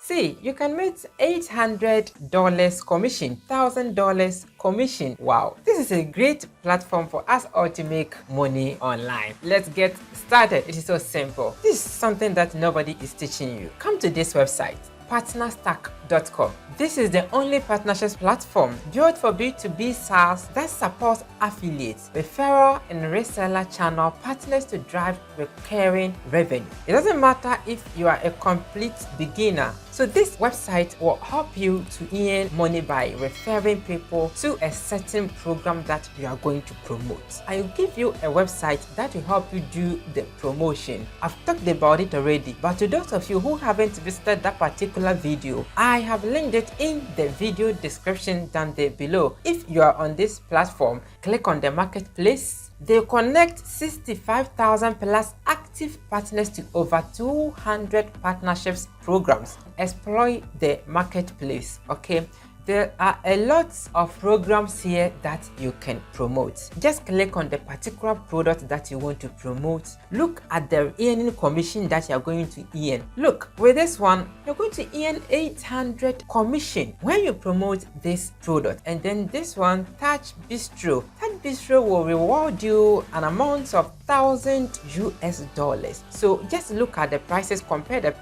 See, you can make $800 commission, $1,000 commission. Wow, this is a great platform for us all to make money online. Let's get started. It is so simple. This is something that nobody is teaching you. Come to this website, partnerstack.com. This is the only partnerships platform built for B2B SaaS that supports affiliates, referral and reseller channel partners to drive recurring revenue. It doesn't matter if you are a complete beginner. So this website will help you to earn money by referring people to a certain program that you are going to promote. I will give you a website that will help you do the promotion. I've talked about it already, but to those of you who haven't visited that particular video, I have linked it in the video description down there below. If you are on this platform, click on the marketplace. They connect 65,000 plus active partners to over 200 partnerships programs. Exploit the marketplace, okay? There are a lot of programs here that you can promote. Just click on the particular product that you want to promote. Look at the earning commission that you're going to earn. Look, with this one, you're going to earn 800 commission when you promote this product. And then this one, Touch Bistro. Touch Bistro will reward you an amount of $1,000 US. So just look at the prices, compare the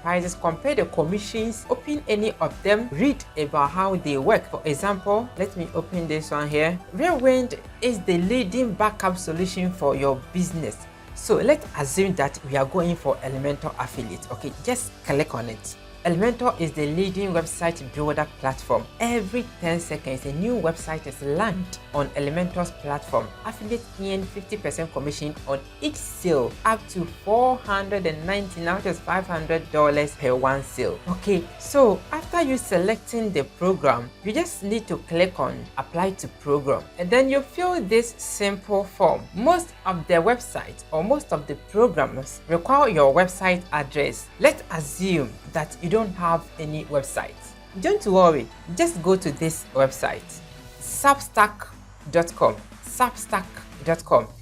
commissions, open any of them, read about how they work. For example, let me open this one here. Rearwind is the leading backup solution for your business. So let's assume that we are going for Elementor affiliate. Okay, just click on it. Elementor is the leading website builder platform. Every 10 seconds, a new website is launched on Elementor's platform. Affiliates earn 50% commission on each sale, up to $490, now just $500 per one sale. Okay, so after you selecting the program, you just need to click on apply to program, and then you fill this simple form. Most of the websites or most of the programs require your website address. Let's assume that you don't have any website. Don't worry, just go to this website, substack.com.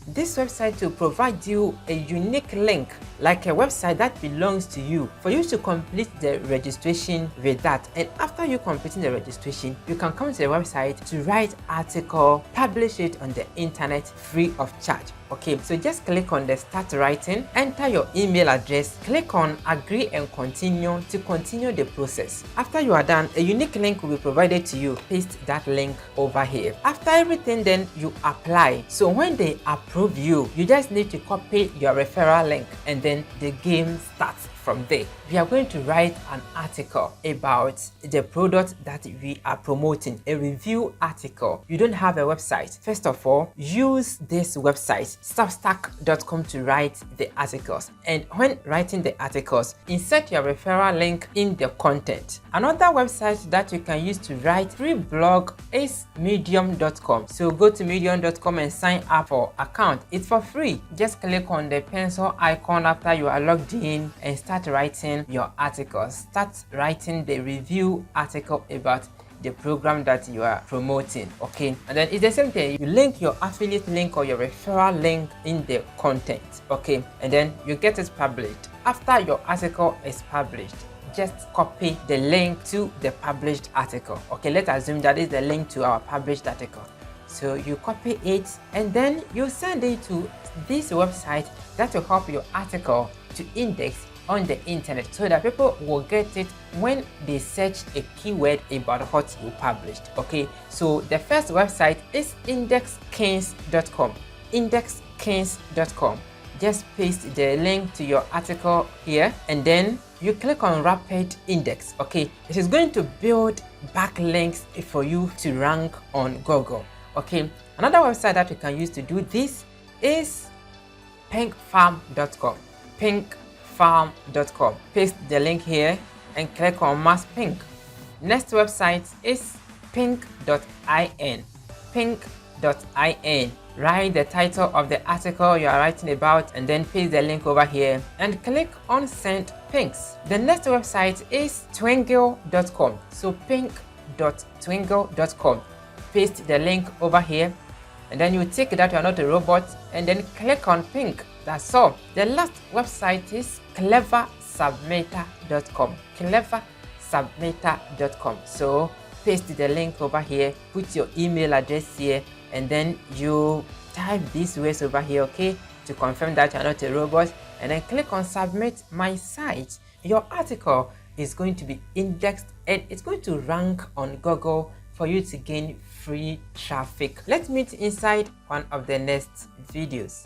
This website will provide you a unique link, like a website that belongs to you, for you to complete the registration with that. And after you completing the registration, you can come to the website to write article, publish it on the internet free of charge. Okay, so just click on the start writing, enter your email address, click on agree and continue to continue the process. After you are done, a unique link will be provided to you. Paste that link over here. After everything, then you apply. So when they approve you, you just need to copy your referral link, and then the game starts from there. We are going to write an article about the product that we are promoting, a review article. You don't have a website. First of all, use this website, substack.com, to write the articles. And when writing the articles, insert your referral link in the content. Another website that you can use to write free blog is medium.com. So go to medium.com and sign up for account. It's for free. Just click on the pencil icon after you are logged in and start writing your articles. Start writing the review article about the program that you are promoting. Okay, and then it's the same thing. You link your affiliate link or your referral link in the content. Okay, and then you get it published. After your article is published, just copy the link to the published article. Okay, let's assume that is the link to our published article. So you copy it and then you send it to this website that will help your article to index on the internet, so that people will get it when they search a keyword about what you published. Okay, so the first website is indexkings.com. indexkings.com. Just paste the link to your article here, and then you click on rapid index. Okay, it is going to build backlinks for you to rank on Google. Okay, another website that you can use to do this is pinkfarm.com. pinkfarm.com. Paste the link here and click on Mass Pink. Next website is pink.in. pink.in. Write the title of the article you are writing about and then paste the link over here and click on Send Pinks. The next website is twingle.com. So pink.twingle.com. Paste the link over here and then you take that you are not a robot and then click on Pink. That's all. The last website is cleversubmitter.com. submitter.com. So paste the link over here, put your email address here, and then you type these words over here, okay, to confirm that you're not a robot, and then click on submit my site. Your article is going to be indexed and it's going to rank on Google for you to gain free traffic. Let's meet inside one of the next videos.